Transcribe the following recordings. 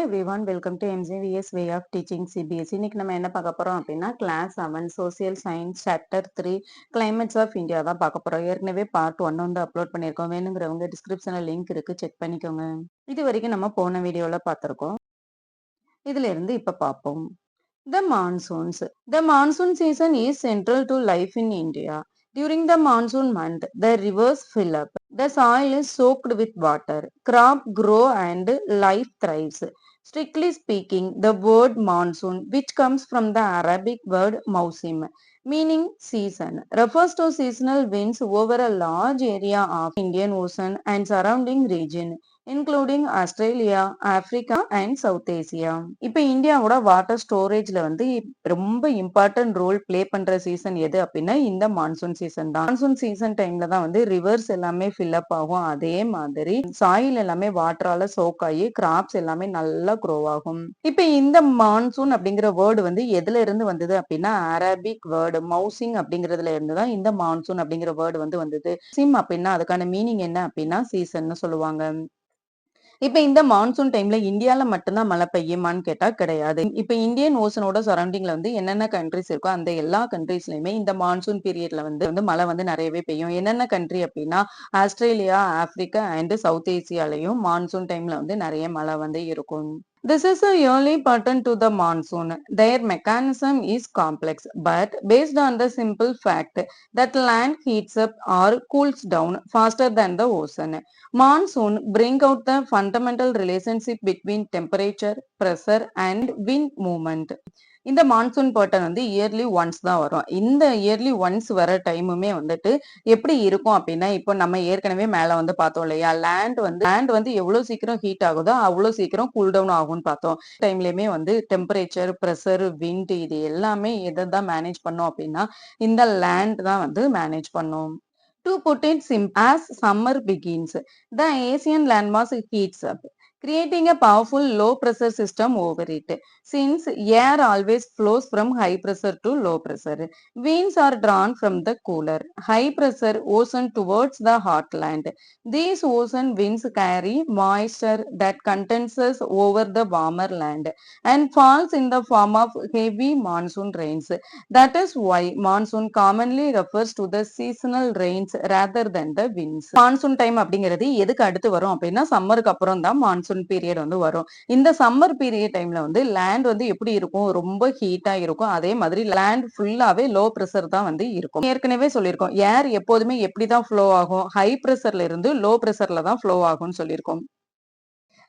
Everyone welcome to MGVS way of teaching CBSE. இன்னைக்கு நம்ம என்ன பார்க்க போறோம் அப்படின்னா class 7 social science chapter 3 climates of India தான் பார்க்க போறோம். ஏற்கனவே பார்ட் 1 வந்து அப்லோட் பண்ணியிருக்கோம். வேணுங்கிறவங்க டிஸ்கிரிப்ஷன்ல லிங்க் இருக்கு, செக் பண்ணிக்கோங்க. இது வரைக்கும் நம்ம போன வீடியோல பார்த்திருக்கோம். இதுல இருந்து இப்ப பார்ப்போம். The monsoons. The monsoon season is central to life in India. During the monsoon month, the rivers fill up. The soil is soaked with water. Crop grow and life thrives. Strictly speaking, the word monsoon, which comes from the Arabic word mausim, meaning season, refers to seasonal winds over a large area of Indian Ocean and surrounding region, including Australia, Africa and south Asia. இப்ப இந்தியாவோட water ஸ்டோரேஜ்ல வந்து ரொம்ப important role play பண்ற season எது அப்படின்னா இந்த monsoon season தான். Monsoon season டைம்ல தான் வந்து ரிவர்ஸ் எல்லாமே ஃபில் அப் ஆகும். அதே மாதிரி சாயில் எல்லாமே வாட்டரால சோக் ஆகி கிராப்ஸ் எல்லாமே நல்லா க்ரோ ஆகும். இப்ப இந்த மான்சூன் அப்படிங்கிற வேர்டு வந்து எதுல இருந்து வந்தது அப்படின்னா அரபிக் வேர்டு மவுசிங் அப்படிங்கறதுல இருந்து தான் இந்த மான்சூன் அப்படிங்கிற வேர்டு வந்து வந்தது. சிம் அப்படின்னா அதுக்கான மீனிங் என்ன அப்படின்னா சீசன் சொல்லுவாங்க. இப்ப இந்த மான்சூன் டைம்ல இந்தியால மட்டும்தான் மழை பெய்யுமான்னு கேட்டா கிடையாது. இப்ப இந்தியன் ஓசனோட சரௌண்டிங்ல வந்து என்னென்ன கண்ட்ரிஸ் இருக்கோ அந்த எல்லா கண்ட்ரீஸ்லயுமே இந்த மான்சூன் பீரியட்ல வந்து மழை வந்து நிறையவே பெய்யும். என்னென்ன கண்ட்ரி அப்படின்னா ஆஸ்திரேலியா, ஆப்பிரிக்கா அண்ட் சவுத் ஏசியாலையும் மான்சூன் டைம்ல வந்து நிறைய மழை வந்து இருக்கும். This is a yearly pattern to the monsoon. Their mechanism is complex, but based on the simple fact that land heats up or cools down faster than the ocean. Monsoon bring out the fundamental relationship between temperature, pressure and wind movement. இந்த monsoon pattern வந்து yearly once தான் வரும். இந்த yearly once வர டைமுமே வந்துட்டு எப்படி இருக்கும் அப்படின்னா இப்போ நம்ம ஏற்கனவே மேல வந்து பார்த்தோம் இல்லையா, லேண்ட் வந்து எவ்வளவு சீக்கிரம் ஹீட் ஆகுதோ அவ்வளவு சீக்கிரம் கூல் டவுன் ஆகும்னு பார்த்தோம். டைம்லயுமே வந்து டெம்பரேச்சர், பிரஷர், விண்ட் இது எல்லாமே எதை தான் மேனேஜ் பண்ணும் அப்படின்னா இந்த லேண்ட் தான் வந்து மேனேஜ் பண்ணும். To put it simple, as summer begins, the Asian landmass heats up, creating a powerful low pressure system over it. Since air always flows from high pressure to low pressure, winds are drawn from the cooler, high pressure ocean towards the hot land. These ocean winds carry moisture that condenses over the warmer land and falls in the form of heavy monsoon rains. That is why monsoon commonly refers to the seasonal rains rather than the winds. Monsoon time அப்படிங்கிறது எதுக்கு அடுத்து வரும் அப்படின்னா சம்மருக்கு அப்புறம் தான் monsoon period வந்து வரும். இந்த சம்மர் பீரியட் டைம்ல வந்து லேண்ட் வந்து எப்படி இருக்கும், ரொம்ப ஹீட்டா இருக்கும். அதே மாதிரி லேண்ட் ஃபுல்லாவே லோ பிரஷர் தான் வந்து இருக்கும். ஏற்கனவே சொல்லியிருக்கோம், ஏர் எப்போதுமே எப்படிதான் ஃப்ளோ ஆகும், ஹை பிரஷர்ல இருந்து லோ பிரஷர்ல தான் ஃப்ளோ ஆகும்னு சொல்லியிருக்கோம்.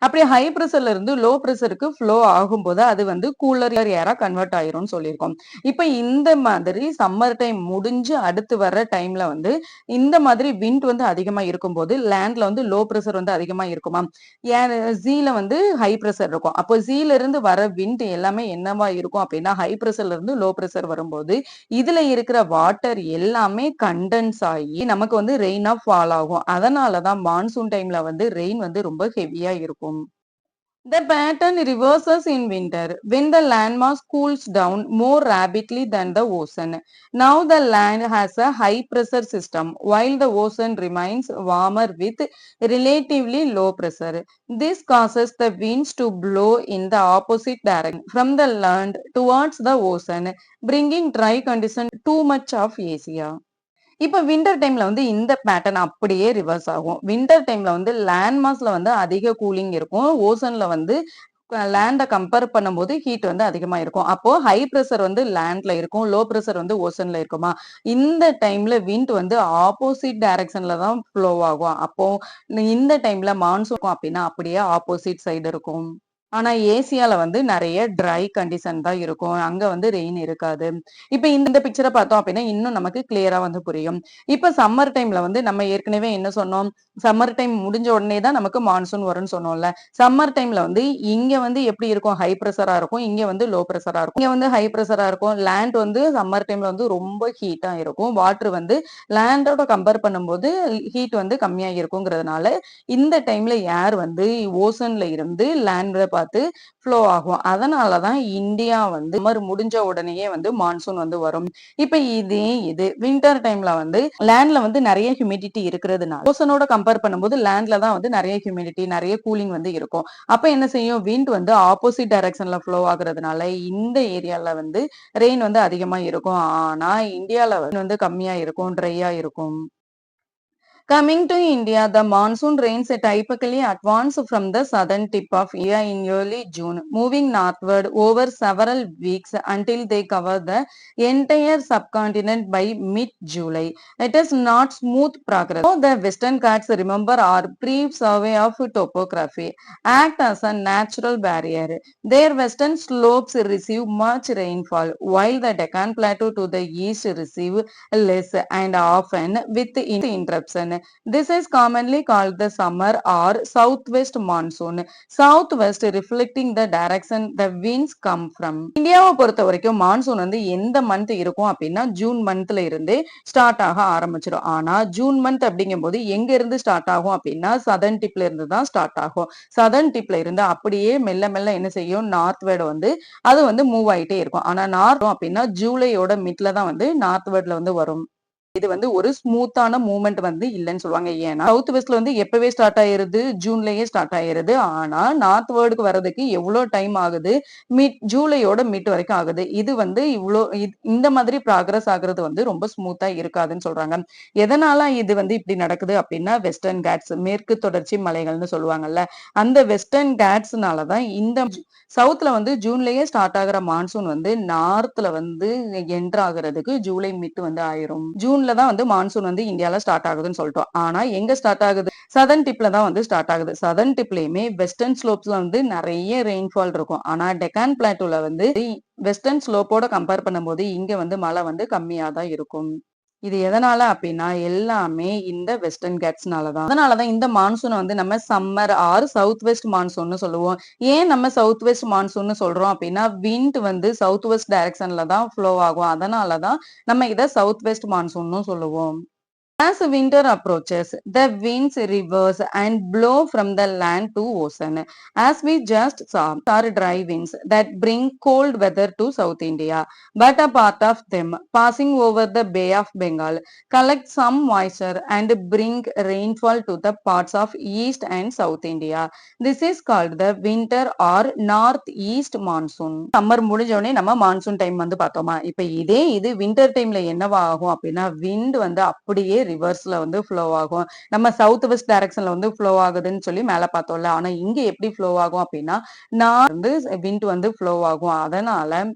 அப்படி ஹை பிரஷர்ல இருந்து லோ பிரஷருக்கு ஃப்ளோ ஆகும்போது அது வந்து கூலர் ஏரா கன்வெர்ட் ஆயிரும்னு சொல்லியிருக்கோம். இப்ப இந்த மாதிரி சம்மர் டைம் முடிஞ்சு அடுத்து வர்ற டைம்ல வந்து இந்த மாதிரி விண்ட் வந்து அதிகமா இருக்கும்போது லேண்ட்ல வந்து லோ பிரஷர் வந்து அதிகமா இருக்குமா, ஜீல வந்து ஹை பிரஷர் இருக்கும். அப்போ ஜீல இருந்து வர விண்ட் எல்லாமே என்னவா இருக்கும் அப்படின்னா ஹை பிரஷர்ல இருந்து லோ பிரஷர் வரும்போது இதுல இருக்கிற வாட்டர் எல்லாமே கண்டென்ஸ் ஆகி நமக்கு வந்து ரெயினா ஃபால் ஆகும். அதனாலதான் மான்சூன் டைம்ல வந்து ரெயின் வந்து ரொம்ப ஹெவியா இருக்கும். The pattern reverses in winter when the landmass cools down more rapidly than the ocean. Now the land has a high pressure system while the ocean remains warmer with relatively low pressure. This causes the winds to blow in the opposite direction from the land towards the ocean, bringing dry condition too much of Asia. இப்ப winter டைம்ல வந்து இந்த pattern அப்படியே reverse ஆகும். Winter டைம்ல வந்து land மாஸ்ல வந்து அதிக கூலிங் இருக்கும். ஓசன்ல வந்து லேண்ட கம்பேர் பண்ணும்போது ஹீட் வந்து அதிகமா இருக்கும். அப்போ ஹை பிரஷர் வந்து லேண்ட்ல இருக்கும், லோ பிரஷர் வந்து ஓசன்ல இருக்குமா. இந்த டைம்ல விண்ட் வந்து ஆப்போசிட் டைரக்ஷன்ல தான் ஃப்ளோ ஆகும். அப்போ இந்த டைம்ல மான்சூன் அப்படின்னா அப்படியே ஆப்போசிட் சைடு இருக்கும். ஆனா ஏசியால வந்து நிறைய ட்ரை கண்டிஷன் தான் இருக்கும். அங்க வந்து ரெயின் இருக்காது. இப்ப இந்த பிக்சரை பார்த்தோம் அப்படின்னா இன்னும் நமக்கு கிளியரா வந்து புரியும். இப்ப சம்மர் டைம்ல வந்து நம்ம ஏற்கனவே என்ன சொன்னோம், சம்மர் டைம் முடிஞ்ச உடனே தான் நமக்கு மான்சூன் வரும்னு சொன்னோம்ல. சம்மர் டைம்ல வந்து இங்க வந்து எப்படி இருக்கும், ஹை பிரஷரா இருக்கும், இங்க வந்து லோ பிரஷரா இருக்கும். இங்க வந்து ஹை பிரஷரா இருக்கும். லேண்ட் வந்து சம்மர் டைம்ல வந்து ரொம்ப ஹீட்டா இருக்கும். வாட்டர் வந்து லேண்டோட கம்பேர் பண்ணும்போது ஹீட் வந்து கம்மியா இருக்குங்கிறதுனால இந்த டைம்ல ஏர் வந்து ஓசன்ல இருந்து லேண்ட்ல பார்த்து ஃப்ளோ ஆகும். அதனால தான் இந்தியா வந்து சம்மர் முடிஞ்ச உடனேயே வந்து மான்சூன் வந்து வரும். இப்ப இது வின்டர் டைம்ல வந்து லேண்ட்ல வந்து நிறைய ஹியூமிடிட்டி இருக்கிறதுனால ஓசனோட கம்பேர் பண்ணும்போது லேண்ட்ல தான் வந்து நிறைய ஹியூமிடிட்டி நிறைய கூலிங் வந்து இருக்கும். அப்ப என்ன செய்யும், விண்ட் வந்து ஆப்போசிட் டைரக்ஷன்ல ஃப்ளோ ஆகுறதுனால இந்த ஏரியால வந்து ரெயின் வந்து அதிகமா இருக்கும். ஆனா இந்தியால வந்து கம்மியா இருக்கும், ட்ரையா இருக்கும். Coming to India, the monsoon rains typically advance from the southern tip of India in early June, moving northward over several weeks until they cover the entire subcontinent by mid-July. It is not smooth progress. So the Western Ghats, remember, are brief survey of topography, act as a natural barrier. Their western slopes receive much rainfall, while the Deccan Plateau to the east receive less and often with interruption. This is commonly called the summer or southwest monsoon. Southwest reflecting the direction the winds come from. இந்தியாவை பொறுத்த வரைக்கும் monsoon வந்து எந்த month இருக்கும் அப்படின்னா June மந்த்ல இருந்தே start ஆக ஆரம்பிச்சிடும். ஆனா ஜூன் மந்த் அப்படிங்கும் போது எங்க இருந்து ஸ்டார்ட் ஆகும் அப்படின்னா சதர்ன் டிப்ல இருந்து தான் ஸ்டார்ட் ஆகும். சதர்ன் டிப்ல இருந்து அப்படியே மெல்ல மெல்ல என்ன செய்யும், நார்த் வேர்டு வந்து அது வந்து மூவ் ஆயிட்டே இருக்கும். ஆனா நார்த் அப்படின்னா ஜூலையோட மிட்ல தான் வந்து நார்த் வேர்ட்ல வந்து வரும். இது வந்து ஒரு ஸ்மூத்தான மூவ்மெண்ட் வந்து இல்லைன்னு சொல்லுவாங்க. ஏன்னா சவுத் வெஸ்ட்ல வந்து எப்பவே ஸ்டார்ட் ஆயிருது, ஜூன்லயே ஸ்டார்ட் ஆயிருது. ஆனா நார்த் வேர்டுக்கு வர்றதுக்கு எவ்வளவு டைம் ஆகுது, ஜூலையோட மிட் வரைக்கும் ஆகுது. இது வந்து இந்த மாதிரி ப்ராக்ரஸ் ஆகுறது வந்து ரொம்ப ஸ்மூத்தா இருக்காதுன்னு சொல்றாங்க. எதனால இது வந்து இப்படி நடக்குது அப்படின்னா வெஸ்டர்ன் கேட்ஸ், மேற்கு தொடர்ச்சி மலைகள்னு சொல்லுவாங்கல்ல, அந்த வெஸ்டர்ன் கேட்ஸ்னாலதான் இந்த சவுத்ல வந்து ஜூன்லயே ஸ்டார்ட் ஆகுற மான்சூன் வந்து நார்த்ல வந்து என்டர் ஆகுறதுக்கு ஜூலை மிட் வந்து ஆயிரும். ஜூன்ல தான் வந்து மான்சூன் வந்து இந்தியால ஸ்டார்ட் ஆகுதுன்னு சொல்லிட்டோம். ஆனா எங்க ஸ்டார்ட் ஆகுது, சதர்ன் டிப்ல தான் வந்து ஸ்டார்ட் ஆகுது. சதர்ன் டிப்லயுமே வெஸ்டர்ன் ஸ்லோப்ஸ்ல வந்து நிறைய ரெயின்ஃபால் இருக்கும். ஆனா டெக்கான் பிளாட்டூல வந்து வெஸ்டர்ன் ஸ்லோப்போட கம்பேர் பண்ணும்போது இங்க வந்து மழை வந்து கம்மியா தான் இருக்கும். இது எதனால அப்படின்னா எல்லாமே இந்த வெஸ்டர்ன் கேட்ஸ்னால தான். அதனாலதான் இந்த மான்சூனை வந்து நம்ம சம்மர் ஆர் சவுத் வெஸ்ட் மான்சூன்னு சொல்லுவோம். ஏன் நம்ம சவுத் வெஸ்ட் மான்சூன்னு சொல்றோம் அப்படின்னா விண்ட் வந்து சவுத் வெஸ்ட் டைரக்ஷன்ல தான் ஃப்ளோ ஆகும். அதனாலதான் நம்ம இதை சவுத் வெஸ்ட் மான்சூன்னு சொல்லுவோம். As winter approaches, the winds reverse and blow from the land to ocean. As we just saw, are dry winds that bring cold weather to South India, but a part of them passing over the Bay of Bengal collect some moisture and bring rainfall to the parts of East and South India. This is called the winter or northeast monsoon. Summer முடிஞ்சோடனே நம்ம monsoon time வந்து பார்த்தோமா, இப்ப இது winter டைம்ல என்னவா ஆகும் அப்படின்னா விண்ட் வந்து அப்படியே ரிவர்ஸ்ல வந்து ஃப்ளோ ஆகும். நம்ம சவுத் வெஸ்ட் டைரக்ஷன்ல வந்து ஃப்ளோ ஆகுதுன்னு சொல்லி மேல பார்த்தோம்ல, ஆனா இங்க எப்படி ஃப்ளோ ஆகும் அப்படின்னா நான் வந்து விண்ட் வந்து ஃப்ளோ ஆகும்.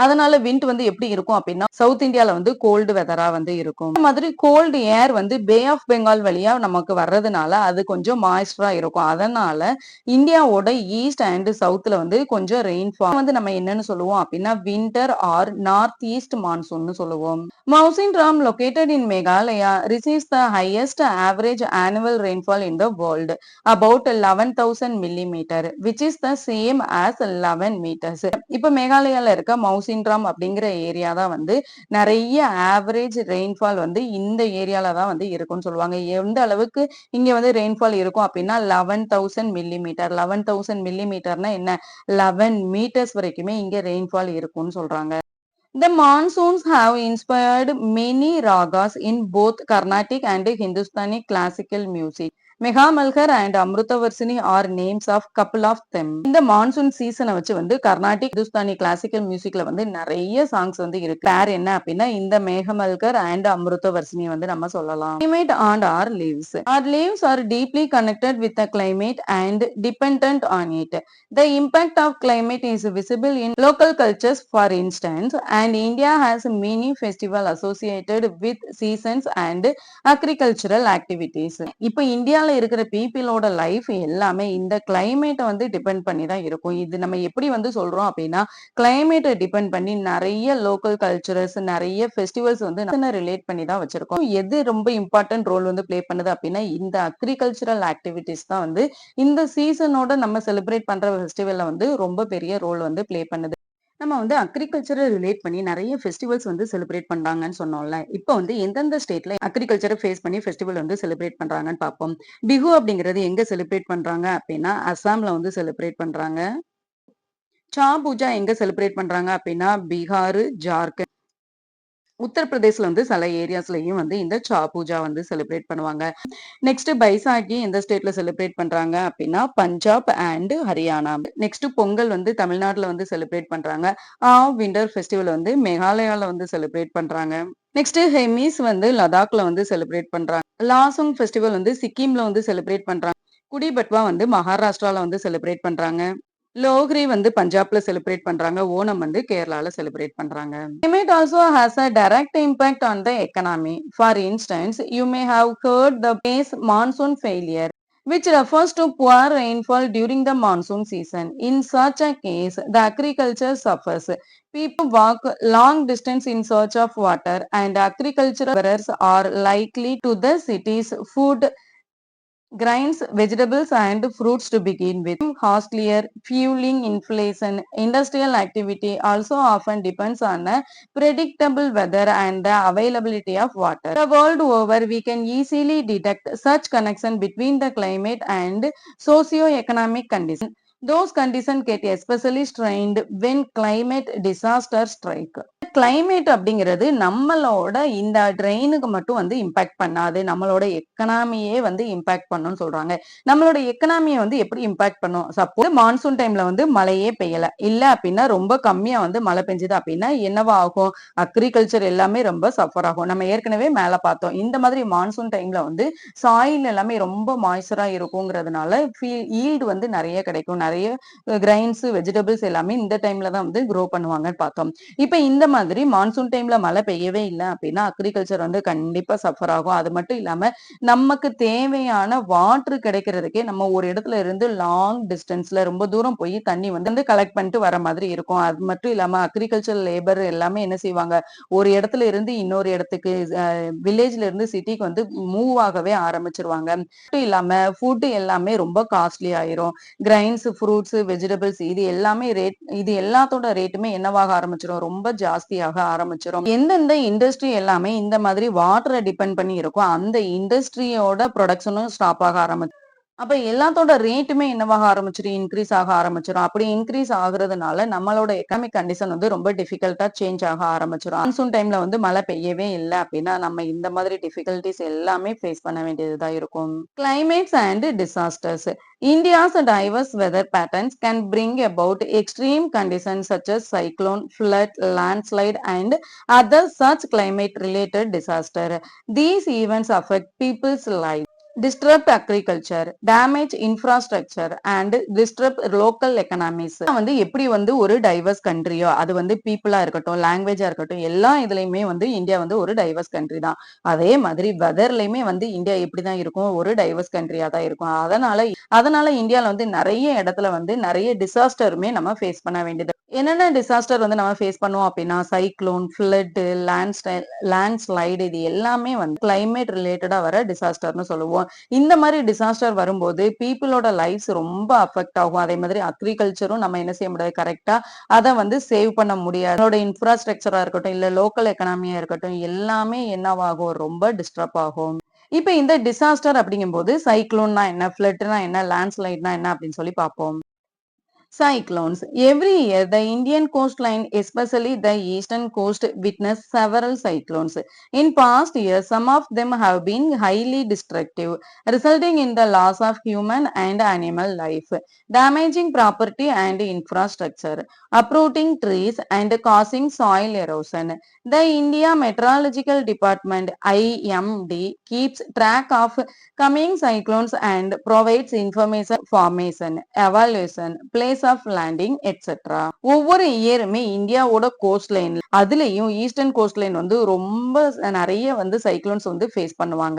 அதனால விண்ட் வந்து எப்படி இருக்கும் அப்படின்னா சவுத் இந்தியால வந்து கோல்டு வெதரா வந்து இருக்கும். இந்த மாதிரி கோல்டு ஏர் வந்து பே ஆஃப் பெங்கால் வழியா நமக்கு வர்றதுனால அது கொஞ்சம் மாய்ஸ்டரா இருக்கும். அதனால இந்தியாவோட ஈஸ்ட் அண்ட் சவுத்ல வந்து கொஞ்சம் ரெயின்ஃபால் வந்து நம்ம என்னன்னு சொல்லுவோம் அப்படின்னா winter or north east monsoon சொல்லுவோம். Mausinram, located in Meghalaya, receives the highest average annual rainfall in the world, about 11,000 millimeter, which is the same as 11 meters. இப்ப மேகாலயால இருக்க மவுசின்ராம் அப்படிங்கிற ஏரியா தான் வந்து நிறைய ஆவரேஜ் ரெயின்ஃபால் வந்து இந்த ஏரியால தான் வந்து இருக்கும்னு சொல்லுவாங்க. எந்த அளவுக்கு இங்க வந்து ரெயின்ஃபால் இருக்கும் அப்படின்னா 11,000 மில்லிமீட்டர். 11,000 மில்லிமீட்டர்னா என்ன, 11 மீட்டர்ஸ் வரைக்குமே இங்க ரெயின்ஃபால் இருக்கும்னு சொல்றாங்க. The monsoons have inspired many ragas in both Carnatic and Hindustani classical music. மெகாமல்கர் and Amritavarshini are names of couple of them. இந்த மான்சூன் சீசனை வச்சு வந்து கர்நாடிக் ஹிந்துஸ்தானி கிளாசிக்கல் மியூசிக்ல வந்து நிறைய சாங்ஸ் வந்து இருக்கு. பேர் என்ன அப்படின்னா இந்த மேகமல்கர் அண்ட் அமிர்தவர்சினி வந்து நம்ம சொல்லலாம். Climate and our leaves. Our leaves are deeply connected with the climate and dependent on it. The impact of climate is visible in local cultures, for instance, and India has many festivals associated with seasons and agricultural activities. இப்ப இந்தியால இருக்கிற பீப்பிளோட life எல்லாமே இந்த கிளைமேட்டை வந்து depend பண்ணி தான் இருக்கும். இது நம்ம எப்படி வந்து சொல்றோம் அப்படின்னா கிளைமேட்டை டிபெண்ட் பண்ணி நிறைய லோக்கல் கல்ச்சரல்ஸ், நிறைய ஃபெஸ்டிவல்ஸ் வந்து ரிலேட் பண்ணி தான் வச்சிருக்கோம். எது ரொம்ப இம்பார்ட்டன்ட் ரோல் வந்து பிளே பண்ணுது அப்படின்னா இந்த அக்ரிகல்ச்சரல் ஆக்டிவிட்டிஸ் தான் வந்து இந்த சீசனோட நம்ம செலிப்ரேட் பண்ற ஃபெஸ்டிவல்ல வந்து ரொம்ப பெரிய ரோல் வந்து பிளே பண்ணுது. நம்ம வந்து அக்ரிகல்ச்சர ரிலேட் பண்ணி நெறைய ஃபெஸ்டிவல்ஸ் வந்து செலிப்ரேட் பண்றாங்கன்னு சொன்னோம்ல. இப்ப வந்து எந்தெந்த ஸ்டேட்ல அக்ரிகல்ச்சர ஃபேஸ் பண்ணி ஃபெஸ்டிவல் வந்து செலிப்ரேட் பண்றாங்கன்னு பார்ப்போம். பிஹு அப்படிங்கிறது எங்க செலிப்ரேட் பண்றாங்க அப்படின்னா, அஸ்ஸாம்ல வந்து செலிப்ரேட் பண்றாங்க. சா பூஜா எங்க செலிப்ரேட் பண்றாங்க அப்படின்னா, பீகார், ஜார்க்கண்ட், உத்தரப்பிரதேஷ்ல வந்து சில ஏரியாஸ்லயும் வந்து இந்த சா பூஜா வந்து செலிப்ரேட் பண்ணுவாங்க. நெக்ஸ்ட் பைசாகி எந்த ஸ்டேட்ல செலிப்ரேட் பண்றாங்க அப்படின்னா, பஞ்சாப் அண்ட் ஹரியானா. நெக்ஸ்ட் பொங்கல் வந்து தமிழ்நாட்டுல வந்து செலிப்ரேட் பண்றாங்க. வின்டர் ஃபெஸ்டிவல் வந்து மேகாலயால வந்து செலிப்ரேட் பண்றாங்க. நெக்ஸ்ட் ஹெமிஸ் வந்து லடாக்ல வந்து செலிப்ரேட் பண்றாங்க. லாசுங் ஃபெஸ்டிவல் வந்து சிக்கிம்ல வந்து செலிப்ரேட் பண்றாங்க. குடி பட்வா வந்து மகாராஷ்டிரால வந்து செலிப்ரேட் பண்றாங்க. லோஹ்ரி வந்து பஞ்சாப்ல செலிப்ரேட் பண்றாங்க. ஓணம் வந்து கேரளால செலிப்ரேட் பண்றாங்க. Climate also has a direct impact on the economy. For instance, you may have heard the phrase monsoon failure, which refers to poor rainfall during the monsoon season. In such a case, the agriculture suffers. People walk long distance in search of water, and agricultural laborers are likely to the cities food grains, vegetables, and fruits to begin with. Costlier, fueling inflation, industrial activity also often depends on a predictable weather and the availability of water. The world over, we can easily detect such connection between the climate and socio-economic conditions. Those conditions get especially strained when climate disasters strike. Climate அப்படிங்கிறது நம்மளோட இந்த ட்ரெயினுக்கு மட்டும் வந்து impact பண்ணாது. நம்மளோட எக்கனாமியே வந்து impact பண்ணும்னு சொல்றாங்க. நம்மளோட எக்கனாமிய வந்து எப்படி இம்பாக்ட் பண்ணும்? சப்போஸ் மான்சூன் டைம்ல வந்து மழையே பெய்யல. இல்ல அப்படின்னா ரொம்ப கம்மியா வந்து மழை பெஞ்சது அப்படின்னா என்னவா ஆகும்? அக்ரிகல்ச்சர் எல்லாமே ரொம்ப சஃபர் ஆகும். நம்ம ஏற்கனவே மேல பார்த்தோம். இந்த மாதிரி மான்சூன் டைம்ல வந்து சாயில் எல்லாமே ரொம்ப மாய்ஸ்சரா இருக்குங்கிறதுனால ஈல்டு வந்து நெறைய கிடைக்கும். நெறைய கிரைன்ஸ், வெஜிடபிள்ஸ் எல்லாமே இந்த டைம்ல தான் வந்து குரோ பண்ணுவாங்கன்னு பார்த்தோம். இப்ப இந்த மாதிரி மான்சூன் டைம்ல மழை பெய்யவே இல்ல அப்படின்னா அக்ரிகல்ச்சர் வந்து கண்டிப்பா சஃபர் ஆகும். அது மட்டும் இல்லாம நமக்கு தேவையான வாட்டர் கிடைக்கிறதுக்கே நம்ம ஒரு இடத்துல இருந்து லாங் டிஸ்டன்ஸ்ல ரொம்ப தூரம் போய் தண்ணி வந்து கலெக்ட் பண்ணிட்டு வர மாதிரி இருக்கும். அது மட்டும் இல்லாம அக்ரிகல்ச்சர் லேபர் எல்லாமே என்ன செய்வாங்க, ஒரு இடத்துல இருந்து இன்னொரு இடத்துக்கு வில்லேஜ்ல இருந்து சிட்டிக்கு வந்து மூவ் ஆகவே ஆரம்பிச்சிருவாங்க. மட்டும் இல்லாம ஃபுட் எல்லாமே ரொம்ப காஸ்ட்லி ஆயிரும். கிரைன்ஸ், ஃப்ரூட்ஸ், வெஜிடபிள்ஸ் இது எல்லாத்தோட ரேட்டுமே என்னவாக ஆரம்பிச்சிரும், ரொம்ப ஜாஸ்தியாக ஆரம்பிச்சிரும். எந்தெந்த இண்டஸ்ட்ரி எல்லாமே இந்த மாதிரி வாட்டரை டிபெண்ட் பண்ணி இருக்கோ அந்த இண்டஸ்ட்ரியோட ப்ரொடக்ஷனும் ஸ்டாப் ஆக ஆரம்பிச்சிரும். அப்ப எல்லாத்தோட ரேட்டுமே என்னவாக ஆரம்பிச்சிரும், இன்க்ரீஸ் ஆக ஆரம்பிச்சிரும். அப்படி இன்க்ரீஸ் ஆகுறதுனால நம்மளோட எக்கனாமிக் கண்டிஷன் வந்து ரொம்ப டிஃபிகல்ட்டா சேஞ்ச் ஆக ஆரம்பிச்சிரும். மான்சூன் டைம்ல வந்து மழை பெய்யவே இல்ல அப்படின்னா நம்ம இந்த மாதிரி டிஃபிகல்டிஸ் எல்லாமே ஃபேஸ் பண்ண வேண்டியதா இருக்கும். Climates and disasters. India's diverse weather patterns can bring about extreme conditions such as cyclone, flood, landslide, and other such climate-related disaster. These events affect people's lives, disrupt agriculture, damage infrastructure, and disrupt local economies. வந்து எப்படி வந்து ஒரு divorce கண்ட்ரியோ அது வந்து பீப்புளா இருக்கட்டும், லாங்குவேஜா இருக்கட்டும், எல்லா இதுலயுமே வந்து இந்தியா வந்து ஒரு டைவர்ஸ் கண்ட்ரி தான். அதே மாதிரி வெதர்லயுமே வந்து இந்தியா எப்படிதான் இருக்கும், ஒரு டைவர்ஸ் கண்ட்ரியா தான் இருக்கும். அதனால அதனால இந்தியால வந்து நெறைய இடத்துல வந்து நெறைய டிசாஸ்டருமே நம்ம ஃபேஸ் பண்ண வேண்டியது. என்னென்ன டிசாஸ்டர் வந்து நம்ம ஃபேஸ் பண்ணுவோம் அப்படின்னா, சைக்ளோன், ஃப்ளட், லேண்ட்ஸ்லைடு இது எல்லாமே வந்து கிளைமேட் ரிலேட்டடா வர டிசாஸ்டர்னு சொல்லுவோம். இந்த மாதிரி டிசாஸ்டர் வரும்போது பீப்புளோட லைஃப்ஸ் ரொம்ப அஃபெக்ட் ஆகும். அதே மாதிரி அக்ரிகல்ச்சரும் நம்ம என்ன செய்ய முடியாது, கரெக்ட்டா அத வந்து சேவ் பண்ண முடியாது. அதோட இன்ஃப்ராஸ்ட்ரக்சரா இருக்கட்டும், இல்ல லோக்கல் எக்கனாமியா இருக்கட்டும், எல்லாமே என்னவாகும், ரொம்ப டிஸ்டர்ப் ஆகும். இப்ப இந்த டிசாஸ்டர் அப்படிங்கும்போது சைக்ளோன்னா என்ன, ஃப்ளட்னா என்ன, லேண்ட்ஸ்லைட்னா என்ன அப்படின்னு சொல்லி பார்ப்போம். Cyclones. Every year, the Indian coastline, especially the eastern coast, witness several cyclones. In past years, some of them have been highly destructive, resulting in the loss of human and animal life, damaging property and infrastructure, uprooting trees, and causing soil erosion. The India Meteorological Department (IMD) keeps track of coming cyclones and provides information, formation, evaluation, place of landing, etc. ஒவ்வொரு இயருமே இந்தியாவோட cost line அதுலயும் eastern cost line வந்து ரொம்ப நிறைய வந்து cyclones வந்து face பண்ணுவாங்க.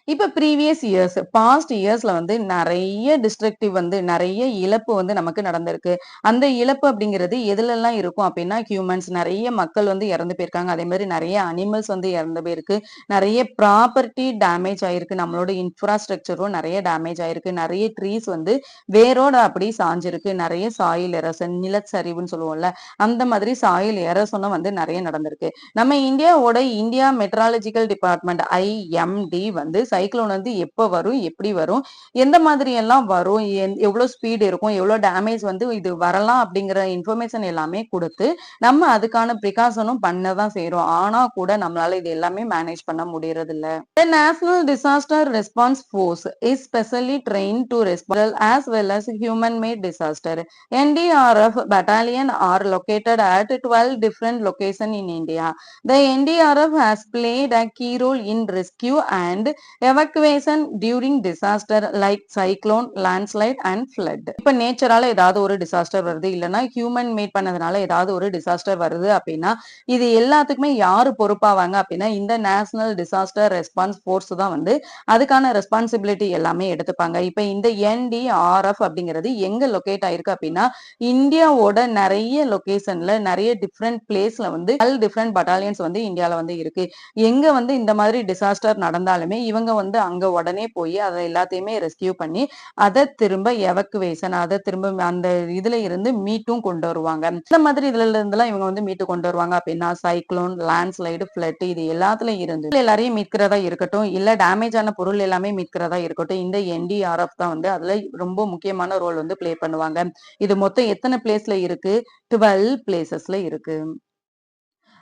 இப்ப ப்ரீவியஸ் இயர்ஸ், பாஸ்ட் இயர்ஸ்ல வந்து நெறைய டிஸ்ட்ரக்டிவ் வந்து நெறைய இழப்பு வந்து நமக்கு நடந்திருக்கு. அந்த இழப்பு அப்படிங்கிறது எதுலலாம் இருக்கும் அப்டின்னா, ஹியூமன்ஸ் நெறைய மக்கள் வந்து இறந்து போயிருக்காங்க. அதே மாரி நெறைய அனிமல்ஸ் வந்து இறந்து போயிருக்கு. நெறைய ப்ராப்பர்ட்டி டேமேஜ் ஆயிருக்கு. நம்மளோட இன்ஃப்ராஸ்ட்ரக்சரும் நெறைய டேமேஜ் ஆயிருக்கு. நெறைய ட்ரீஸ் வந்து வேரோட அப்படி சாஞ்சிருக்கு. நெறைய சாயில் எரோஷன், நிலச்சரிவுன்னு சொல்லுவோம்ல, அந்த மாதிரி சாயில் எரோஷனும் வந்து நெறைய நடந்திருக்கு. நம்ம இந்தியாவோட இந்தியா மெட்ராலஜிக்கல் டிபார்ட்மெண்ட் ஐஎம்டி வந்து சைக்ளோன் வந்து எப்போ வரும், எப்படி வரும், எந்த மாதிரி எல்லாம் வரும், எவ்வளவு ஸ்பீடு இருக்கும், எவ்வளவு டேமேஜ் வந்து இது வரலாம் அப்படிங்கிற இன்ஃபர்மேஷன் எல்லாமே கொடுத்து நம்ம அதுக்கான ப்ரிகாஷனும் பண்ண தான் செய்றோம். ஆனா கூட நம்மளால இது எல்லாமே மேனேஜ் பண்ண முடியறது இல்ல. The National Disaster Response Force is specially trained to respond as well as human-made disaster. NDRF battalion are located at 12 different locations in India. The NDRF has played a key role in rescue and evacuation during disaster like cyclone, landslide and flood. இப்ப நேச்சரால ஏதாவது ஒரு disaster வருது இல்லைன்னா human mat பண்ணதுனால ஏதாவது ஒரு disaster வருது அப்படின்னா இது எல்லாத்துக்குமே யாரு பொறுப்பாவாங்க அப்படின்னா இந்த நேஷனல் டிசாஸ்டர் ரெஸ்பான்ஸ் ஃபோர்ஸ் தான் வந்து அதுக்கான ரெஸ்பான்சிபிலிட்டி எல்லாமே எடுத்துப்பாங்க. இப்ப இந்த என்டிஆர்எஃப் அப்படிங்கிறது எங்க லொகேட் ஆயிருக்கு அப்படின்னா இந்தியாவோட நிறைய லொகேஷன்ல நிறைய டிஃப்ரெண்ட் பிளேஸ்ல வந்து டிஃப்ரெண்ட் பட்டாலியன்ஸ் வந்து இந்தியால வந்து இருக்கு. எங்க வந்து இந்த மாதிரி டிசாஸ்டர் நடந்தாலுமே இவங்க வந்து அங்க உடனே போய் அதை எல்லாத்தையுமே ரெஸ்கியூ பண்ணி அதை திரும்ப எவக்குவேஷன் அதை திரும்ப அந்த இதுல இருந்து மீட்டும் கொண்டு வருவாங்க. இந்த மாதிரி இதுல இருந்தெல்லாம் இவங்க வந்து மீட்டு கொண்டு வருவாங்க அப்படின்னா சைக்ளோன், லேண்ட்ஸ்லைடு, ஃபிளட் இது எல்லாத்துலயும் இருந்து எல்லாரையும் மீட்கிறதா இருக்கட்டும் இல்ல டேமேஜ் ஆன பொருள் எல்லாமே மீட்கிறதா இருக்கட்டும் இந்த என்டிஆர்எஃப் தான் வந்து அதுல ரொம்ப முக்கியமான ரோல் வந்து பிளே பண்ணுவாங்க. இது மொத்தம் எத்தனை பிளேஸ்ல இருக்கு? 12 பிளேசஸ்ல இருக்கு.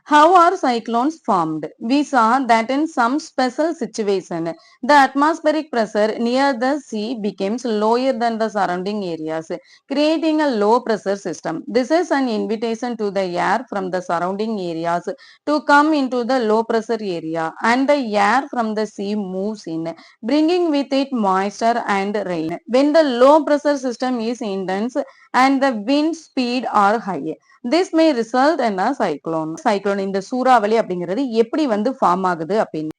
How are cyclones formed? We saw that in some special situation, the atmospheric pressure near the sea becomes lower than the surrounding areas, creating a low pressure system. This is an invitation to the air from the surrounding areas to come into the low pressure area, and the air from the sea moves in, bringing with it moisture and rain. When the low pressure system is intense and the wind speed are high, this may result in a cyclone. Cyclone இந்த சூறாவளி அப்படிங்கிறது எப்படி வந்து form ஆகுது அப்படின்னு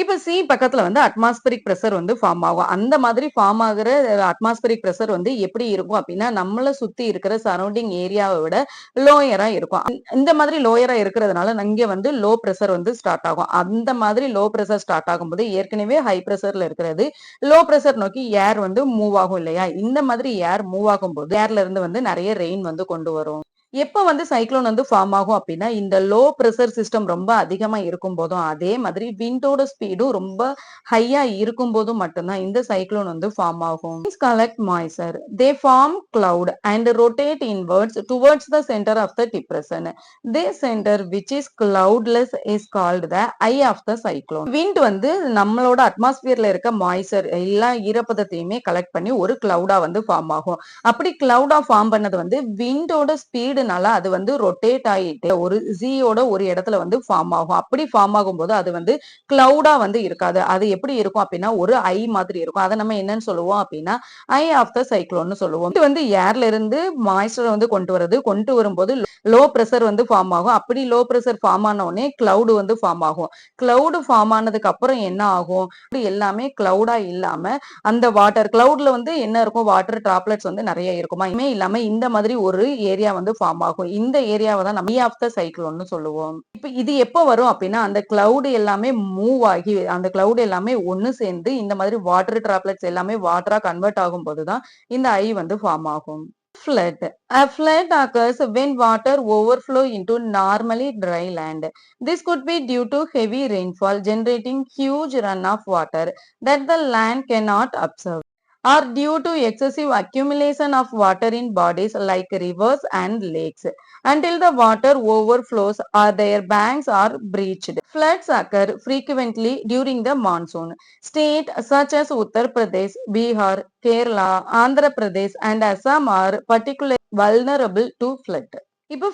இப்ப C பக்கத்துல வந்து அட்மாஸ்பரிக் பிரஷர் வந்து ஃபார்ம் ஆகும். அந்த மாதிரி ஃபார்ம் ஆகுற அட்மாஸ்பரிக் பிரஷர் வந்து எப்படி இருக்கும் அப்படின்னா நம்மள சுத்தி இருக்கிற சரௌண்டிங் ஏரியாவை விட லோயரா இருக்கும். இந்த மாதிரி லோயரா இருக்கிறதுனால இங்க வந்து லோ பிரஷர் வந்து ஸ்டார்ட் ஆகும். அந்த மாதிரி லோ பிரஷர் ஸ்டார்ட் ஆகும்போது ஏற்கனவே ஹை பிரஷர்ல இருக்கிறது லோ பிரஷர் நோக்கி ஏர் வந்து மூவ் ஆகும் இல்லையா? இந்த மாதிரி ஏர் மூவ் ஆகும்போது ஏர்ல இருந்து வந்து நிறைய ரெயின் வந்து கொண்டு வரும். எப்ப வந்து சைக்ளோன் வந்து ஃபார்ம் ஆகும் அப்படின்னா இந்த லோ பிரஷர் சிஸ்டம் ரொம்ப அதிகமா இருக்கும் போதும் அதே மாதிரி விண்டோட ஸ்பீடும் ரொம்ப ஹையா இருக்கும் போதும் மட்டும்தான் இந்த சைக்ளோன் வந்து ஃபார்ம் ஆகும். Collect moisture they form cloud and rotate inwards towards the centre of the depression. They centre which is cloudless is called the eye of the cyclone. Wind வந்து நம்மளோட அட்மாஸ்பியர்ல இருக்க மாய்ச்சர் எல்லா ஈரப்பதத்தையுமே கலெக்ட் பண்ணி ஒரு கிளவுடா வந்து form ஆகும். அப்படி கிளவுடா ஃபார்ம் பண்ணது வந்து விண்டோட ஸ்பீடுனால அது வந்து ரொட்டேட் ஆயிட்டு ஒரு ஜியோட ஒரு இடத்துல வந்து ஃபார்ம் ஆகும். அப்படி ஃபார்ம் ஆகும்போது அது வந்து கிளவுடா வந்து இருக்காது. அது எப்படி இருக்கும் அப்படின்னா ஒரு ஐ மாதிரி இருக்கும். அதை நம்ம என்னன்னு சொல்லுவோம் அப்படின்னா ஐ ஆஃப் த சைக்ளோன் சொல்லுவோம். இது வந்து ஏர்ல இருந்து மாய்ஸ்டர் வந்து கொண்டு வரும்போது லோ பிரஷர் வந்து ஃபார்ம் ஆகும். அப்படி லோ பிரஷர் ஃபார்ம் ஆன உடனே கிளவுடு வந்து ஃபார்ம் ஆகும். கிளவுடு ஃபார்ம் ஆனதுக்கு அப்புறம் என்ன ஆகும்? எல்லாமே கிளவுடா இல்லாம அந்த வாட்டர் கிளவுட்ல வந்து என்ன இருக்கும்? வாட்டர் டிராப்லெட்ஸ் வந்து நிறைய இருக்குமா? இல்லாம இந்த மாதிரி ஒரு ஏரியா வந்து ஃபார்ம் ஆகும். இந்த ஏரியாவை தான் நம்ம ஆஃப் த சைக்ளோன்னு சொல்லுவோம். இப்ப இது எப்போ வரும் அப்படின்னா அந்த கிளவுட் எல்லாமே மூவ் ஆகி அந்த கிளவுட் எல்லாமே ஒன்னு சேர்ந்து இந்த மாதிரி வாட்டர் டிராப்லெட்ஸ் எல்லாமே வாட்டரா கன்வெர்ட் ஆகும் போதுதான் இந்த ஐ வந்து ஃபார்ம் ஆகும். Flood. A flood occurs when water overflow into normally dry land. This could be due to heavy rainfall generating huge run of water that the land cannot absorb, or due to excessive accumulation of water in bodies like rivers and lakes until the water overflows or their banks are breached. Floods occur frequently during the monsoon. States such as Uttar Pradesh, Bihar, Kerala, Andhra Pradesh and Assam are particularly vulnerable to flood. இப்போ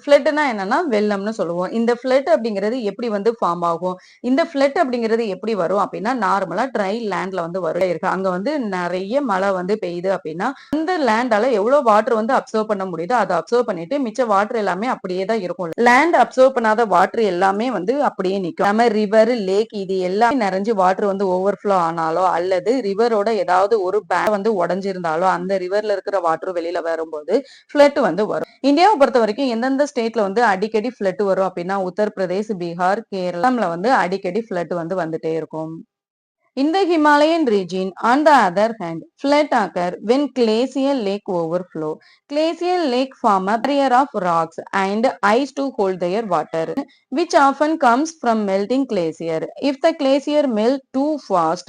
ஃப்ளட்னா என்னன்னா வெள்ளம்னு சொல்லுவோம். இந்த flood அப்படிங்கிறது எப்படி வந்து form ஆகும்? இந்த flood அப்படிங்கிறது எப்படி வரும் அப்படின்னா, நார்மலா ட்ரை லேண்ட்ல வந்து வரும் இருக்கு. அங்க வந்து நெறைய மழை வந்து பெய்யுது அப்படின்னா, அந்த லேண்டால எவ்வளோ வாட்டர் வந்து அப்சர்வ் பண்ண முடியுதோ, அத அப்சர்வ் பண்ணிட்டு மிச்ச வாட்டர் எல்லாமே அப்படியே தான் இருக்கும். லேண்ட் அப்சர்வ் பண்ணாத வாட்டர் எல்லாமே வந்து அப்படியே நிக்கும். நம்ம ரிவர், லேக் இது எல்லாமே நெறஞ்சு வாட்டர் வந்து ஓவர்ஃப்ளோ ஆனாலோ, அல்லது ரிவரோட ஏதாவது ஒரு வந்து உடைஞ்சிருந்தாலோ, அந்த ரிவர்ல இருக்கிற வாட்டரும் வெளியில வரும்போது ஃப்ளட் வந்து வரும். இந்தியாவை பொறுத்தவரைக்கும் எந்தெந்த ஸ்டேட்ல வந்து அடிக்கடி ஃப்ளட் வரும் அப்படின்னா, உத்தரப்பிரதேஷ், பீகார், கேரளால வந்து அடிக்கடி ஃப்ளட் வந்து வந்துட்டே இருக்கும். In the Himalayan region, on the other hand, flood occur when glacial lake overflow. Glacial lake form a barrier of rocks and ice to hold their water, which often comes from melting glacier. If the glacier melt too fast,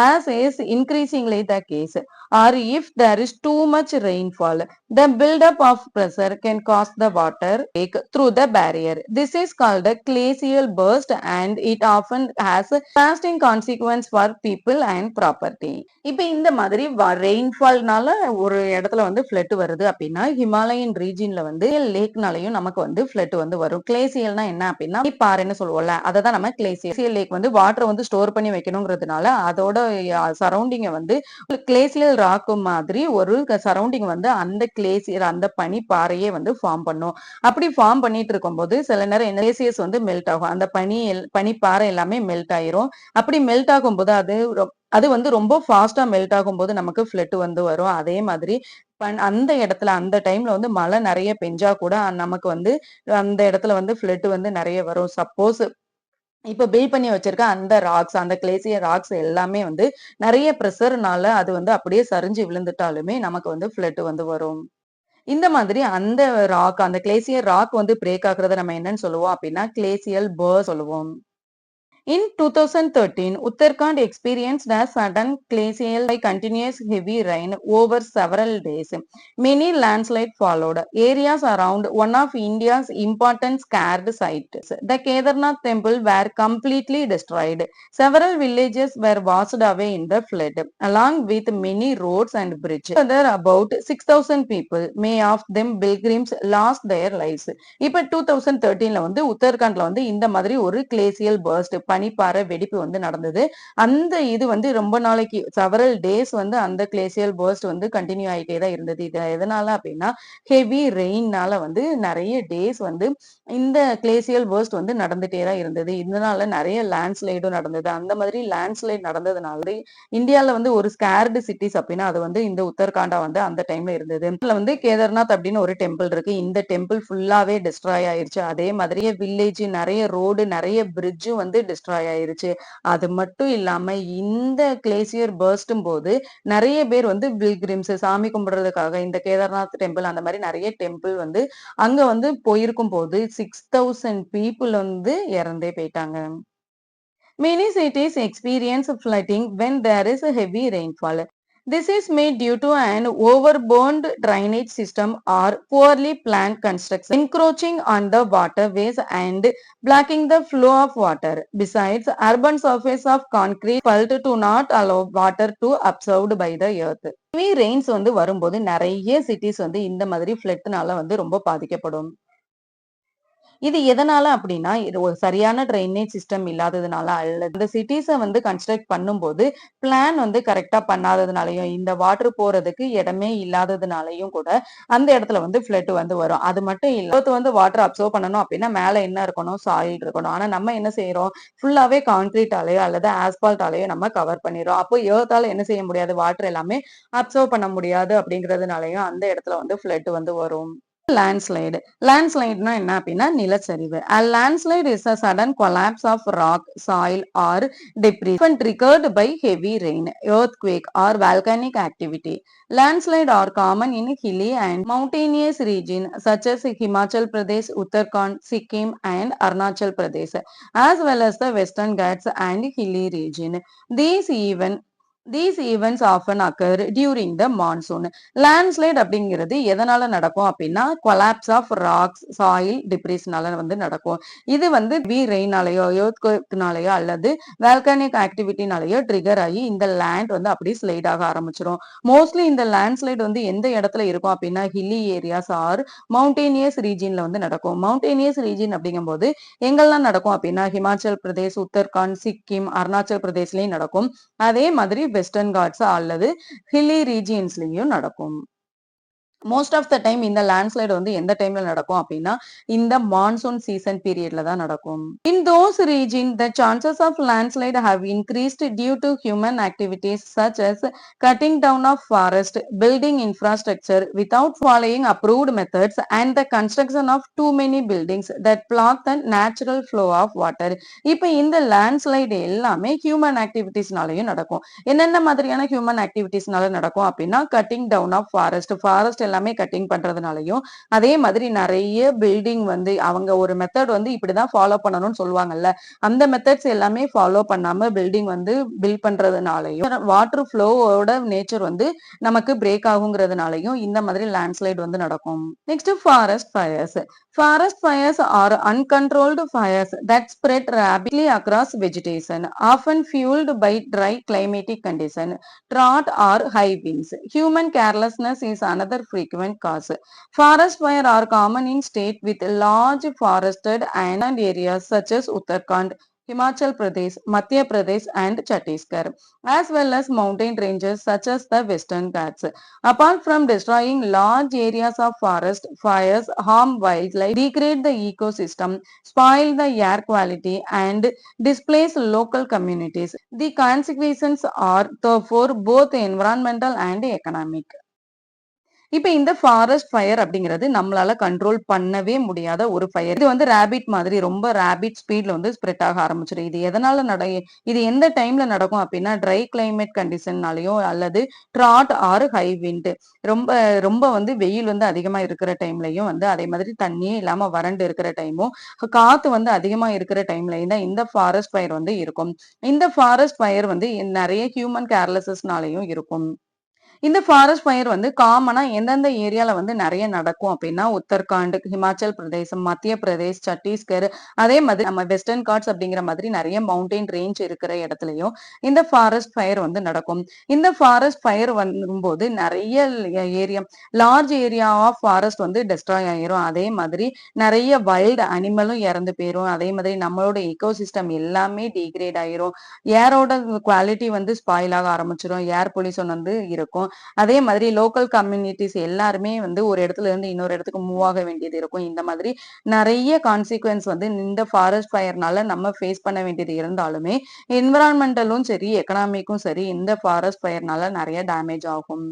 as is increasingly the case, or if there is too much rainfall, the buildup of pressure can cause the water leak through the barrier. This is called a glacial burst and it often has lasting consequence for people and property. இப்ப இந்த மாதிரி ரெயின்ஃபால்னால ஒரு இடத்துல வந்து flood வருது அப்படின்னா Himalayan ரீஜியன்ல வந்து லேக்னாலையும் நமக்கு வந்து ஃப்ளட் வந்து வரும். கிளேசியல்னா என்ன அப்படின்னா பாறைன்னு சொல்லுவோம்ல, அதை தான் நம்ம கிளேசியல் லேக் வந்து வாட்டர் வந்து ஸ்டோர் பண்ணி வைக்கணுங்கிறதுனால அதோட சரௌண்டிங்க வந்து கிளேசியல் ராக்கு மாதிரி ஒரு சரௌண்டிங் வந்து அந்த கிளேசியர் அந்த பனி பாறையே வந்து ஃபார்ம் பண்ணும். அப்படி ஃபார்ம் பண்ணிட்டு இருக்கும்போது சில நேரம் என்ன கிளேசியர்ஸ் வந்து மெல்ட் ஆகும். அந்த பனி பாறை எல்லாமே மெல்ட் ஆயிரும். அப்படி மெல்ட் ஆகும்போது அது வந்து ரொம்ப ஃபாஸ்டா மெல்ட் ஆகும்போது நமக்கு ஃப்ளட் வந்து வரும். அதே மாதிரி அந்த இடத்துல அந்த டைம்ல வந்து மழை நிறைய பெஞ்சா கூட நமக்கு வந்து அந்த இடத்துல வந்து ஃப்ளட் வந்து நிறைய வரும். சப்போஸ் இப்ப பில்ட் பண்ணி வச்சிருக்க அந்த ராக்ஸ் அந்த கிளேசியர் ராக்ஸ் எல்லாமே வந்து நிறைய பிரஷர்னால அது வந்து அப்படியே சரிஞ்சு விழுந்துட்டாலுமே நமக்கு வந்து ஃப்ளட் வந்து வரும். இந்த மாதிரி அந்த அந்த கிளேசியர் ராக் வந்து பிரேக் ஆகுறத நம்ம என்னன்னு சொல்லுவோம் அப்படின்னா கிளேசியல் பர்ஸ்ட் சொல்லுவோம். In 2013, Uttarakhand experienced a sudden glacial by continuous heavy rain over several days. Many landslides followed. Areas around one of India's important scared sites, the Kedarnath temple, were completely destroyed. Several villages were washed away in the flood, along with many roads and bridges. Further, about 6,000 people, many of them pilgrims, lost their lives. இப்ப 2013ல வந்து உத்தரகாண்ட்ல வந்து இந்த மாதிரி ஒரு glacial first பனிப்பாறை வெடிப்பு வந்து நடந்தது. அந்த இது வந்து ரொம்ப நாளைக்கு செவரல் டேஸ் வந்து அந்த கிளேசியல் பர்ஸ்ட் வந்து கண்டினியூ ஆயிட்டே தான் இருந்தது. இது எதனால அப்படின்னா ஹெவி ரெயின்னால வந்து நிறைய டேஸ் வந்து இந்த கிளேசியல் பர்ஸ்ட் வந்து நடந்துட்டே தான் இருந்தது. இதனால நிறைய லேண்ட்ஸ்லைடும் நடந்தது. அந்த மாதிரி லேண்ட்ஸ்லைட் நடந்ததுனால இந்தியால வந்து ஒரு ஸ்கேர்டு சிட்டிஸ் அப்படின்னா அது வந்து இந்த உத்தரகாண்டா வந்து அந்த டைம்ல இருந்தது. இதுல வந்து கேதார்நாத் அப்படின்னு ஒரு டெம்பிள் இருக்கு. இந்த டெம்பிள் ஃபுல்லாவே டிஸ்ட்ராய் ஆயிருச்சு. அதே மாதிரியே வில்லேஜ் நிறைய ரோடு நிறைய பிரிட்ஜும் வந்து டிஸ்ட்ராய் ஆயிருச்சு. அது மட்டும் இல்லாம இந்த கிளேசியர் பர்ஸ்டும் போது நிறைய பேர் வந்து பில்கிரிம்ஸ் சாமி கும்பிடுறதுக்காக இந்த கேதார்நாத் டெம்பிள் அந்த மாதிரி நிறைய டெம்பிள் வந்து அங்க வந்து போயிருக்கும் போது 6,000 பீப்புள் வந்து இறந்தே போயிட்டாங்க. Many cities experience flooding when there is a heavy rainfall. This is made due to an overburdened drainage system or poorly planned construction, encroaching on the waterways and blocking the flow of water. Besides, urban surface of concrete built to not allow water to absorbed by the earth. Heavy rains வந்து வரும்போது நிறைய cities வந்து இந்த மாதிரி ஃப்ளட்னால வந்து ரொம்ப பாதிக்கப்படும். இது எதனால அப்படின்னா, இது ஒரு சரியான ட்ரைனேஜ் சிஸ்டம் இல்லாததுனால அல்லது இந்த சிட்டீஸ வந்து கன்ஸ்ட்ரக்ட் பண்ணும்போது, பிளான் வந்து கரெக்ட்டா பண்ணாததுனாலயும், இந்த வாட்டர் போறதுக்கு இடமே இல்லாததுனாலயும் கூட, அந்த இடத்துல வந்து ஃப்ளட் வந்து வரும். அது மட்டும் இல்ல, எர்த் வந்து வாட்டர் அப்சர்வ் பண்ணணும் அப்படின்னா, மேல என்ன இருக்கணும்? சாயில் இருக்கணும். ஆனா நம்ம என்ன செய்றோம்? ஃபுல்லாவே கான்கிரீட்டாலயோ அல்லது ஆஸ்பால்ட்டாலயோ நம்ம கவர் பண்ணிர்றோம். அப்போ எர்த்தால என்ன செய்ய முடியாது? வாட்டர் எல்லாமே அப்சர்வ் பண்ண முடியாது அப்படிங்கிறதுனாலயும், அந்த இடத்துல வந்து ஃப்ளட் வந்து வரும். லேண்ட்ஸ்லைடு லேண்ட்ஸ்லைடுனா என்ன அப்படின்னா நிலச்சரிவு. A landslide is a sudden collapse of rock, soil or debris often triggered by heavy rain, earthquake or volcanic activity. Landslide are common in hilly and mountainous regions such as Himachal Pradesh, Uttarakhand, Sikkim and Arunachal Pradesh, as well as the Western Ghats and hilly region. These even These events often occur during the monsoon. Landslide அப்படிங்கிறது எதனால நடக்கும் அப்படின்னா collapse of rocks, soil debrisனால வந்து நடக்கும். இது வந்து ரெயினாலேயோ எர்த்குவேக்னாலேயோ அல்லது volcanic ஆக்டிவிட்டினாலேயோ trigger ஆகி இந்த லேண்ட் வந்து அப்படியே ஸ்லைட் ஆக ஆரம்பிச்சிடும். மோஸ்ட்லி இந்த லேண்ட்ஸ்லைட் வந்து எந்த இடத்துல இருக்கும் அப்படின்னா ஹில்லி ஏரியாஸ் ஆர் மவுண்டேனியஸ் ரீஜியன்ல வந்து நடக்கும். மவுண்டேனியஸ் ரீஜியன் அப்படிங்கும்போது எங்கெல்லாம் நடக்கும் அப்படின்னா ஹிமாச்சல் பிரதேஷ், உத்தரகாண்ட், சிக்கிம், அருணாச்சல் பிரதேஷ்லயும் நடக்கும். அதே மாதிரி வெஸ்டர்ன் காட்ஸ் அல்லது ஹில்லி ரீஜியன்ஸ்லயும் நடக்கும். மோஸ்ட் ஆஃப் த டைம் இந்த லேண்ட்ஸ்லைடு வந்து எந்த டைம்ல நடக்கும் அப்படின்னா இந்த மான்சூன் சீசன் பீரியட்ல தான் நடக்கும். In those region the chances of landslide have increased due to human activities such as cutting down of forest, building infrastructure without following approved methods, and the construction of too many buildings that block the natural flow of water. இப்போ இந்த landslide எல்லாமே human ஆக்டிவிட்டீஸ்னாலையும் நடக்கும். என்னென்ன மாதிரியான human ஆக்டிவிட்டீஸ்னால நடக்கும் அப்படின்னா cutting down of forest எல்லாமே cutting பண்றதுனாலயும் அதே மாதிரி நிறைய பில்டிங் வந்து அவங்க ஒரு மெத்தட் வந்து இப்படிதான் ஃபாலோ பண்ணணும்னு சொல்லுவாங்கல்ல அந்த மெத்தட்ஸ் எல்லாமே ஃபாலோ பண்ணாம பில்டிங் வந்து பில்ட் பண்றதுனாலயும் வாட்டர் ஃப்ளோவோட நேச்சர் வந்து நமக்கு பிரேக் ஆகுங்கிறதுனாலயும் இந்த மாதிரி லேண்ட்ஸ்லைட் வந்து நடக்கும். Next forest fires. Forest fires are uncontrolled fires that spread rapidly across vegetation, often fueled by dry climatic conditions, drought or high winds. Human carelessness is another frequent cause. Forest fires are common in states with large forested and areas such as Uttarakhand, Himachal Pradesh, Madhya Pradesh, and Chhattisgarh, as well as mountain ranges such as the Western Ghats. Apart from destroying large areas of forest, fires harm wildlife, degrade the ecosystem, spoil the air quality, and displace local communities. The consequences are therefore both environmental and economic. இப்ப இந்த forest fire அப்படிங்கிறது நம்மளால control பண்ணவே முடியாத ஒரு fire. இது வந்து rapid மாதிரி ரொம்ப ரேபிட் ஸ்பீட்ல வந்து ஸ்ப்ரெட் ஆக ஆரம்பிச்சிடும். இது எதனால இது எந்த டைம்ல நடக்கும் அப்படின்னா ட்ரை கிளைமேட் கண்டிஷன்னாலயோ அல்லது ட்ராட் ஆர் ஹை விண்ட் ரொம்ப ரொம்ப வந்து வெயில் வந்து அதிகமா இருக்கிற டைம்லயும் வந்து அதே மாதிரி தண்ணியே இல்லாம வறண்டு இருக்கிற டைமும் காத்து வந்து அதிகமா இருக்கிற டைம்லயும் தான் இந்த ஃபாரஸ்ட் ஃபயர் வந்து இருக்கும். இந்த ஃபாரஸ்ட் ஃபயர் வந்து நிறைய ஹியூமன் கேர்லெஸஸ்னாலையும் இருக்கும். இந்த ஃபாரஸ்ட் ஃபயர் வந்து காமனா எந்தெந்த ஏரியால வந்து நிறைய நடக்கும் அப்படின்னா உத்தரகாண்ட், ஹிமாச்சல் பிரதேசம், மத்திய பிரதேஷ், சத்தீஸ்கர், அதே மாதிரி நம்ம வெஸ்டர்ன் காட்ஸ் அப்படிங்கிற மாதிரி நிறைய மவுண்டைன் ரேஞ்ச் இருக்கிற இடத்துலயும் இந்த ஃபாரஸ்ட் ஃபயர் வந்து நடக்கும். இந்த ஃபாரஸ்ட் ஃபயர் வரும்போது நிறைய area large area of forest வந்து டெஸ்ட்ராய் ஆயிரும். அதே மாதிரி நிறைய வைல்டு அனிமலும் இறந்து போயிரும். அதே மாதிரி நம்மளோட எக்கோசிஸ்டம் எல்லாமே டிகிரேட் ஆயிரும். ஏரோட குவாலிட்டி வந்து ஸ்பாயில் ஆக ஆரம்பிச்சிடும். ஏர் பொல்யூஷன் வந்து இருக்கும். அதே மாதிரி லோக்கல் கம்யூனிட்டிஸ் எல்லாருமே வந்து ஒரு இடத்துல இருந்து இன்னொரு இடத்துக்கு மூவ் ஆக வேண்டியது இருக்கும். இந்த மாதிரி நிறைய கான்சிக்வன்ஸ் வந்து இந்த ஃபாரஸ்ட் ஃபயர்னால நம்ம ஃபேஸ் பண்ண வேண்டியது இருந்தாலுமே என்விரான்மெண்டலும் சரி எக்கனாமிக்கும் சரி இந்த ஃபாரஸ்ட் ஃபயர்னால நிறைய டேமேஜ் ஆகும்.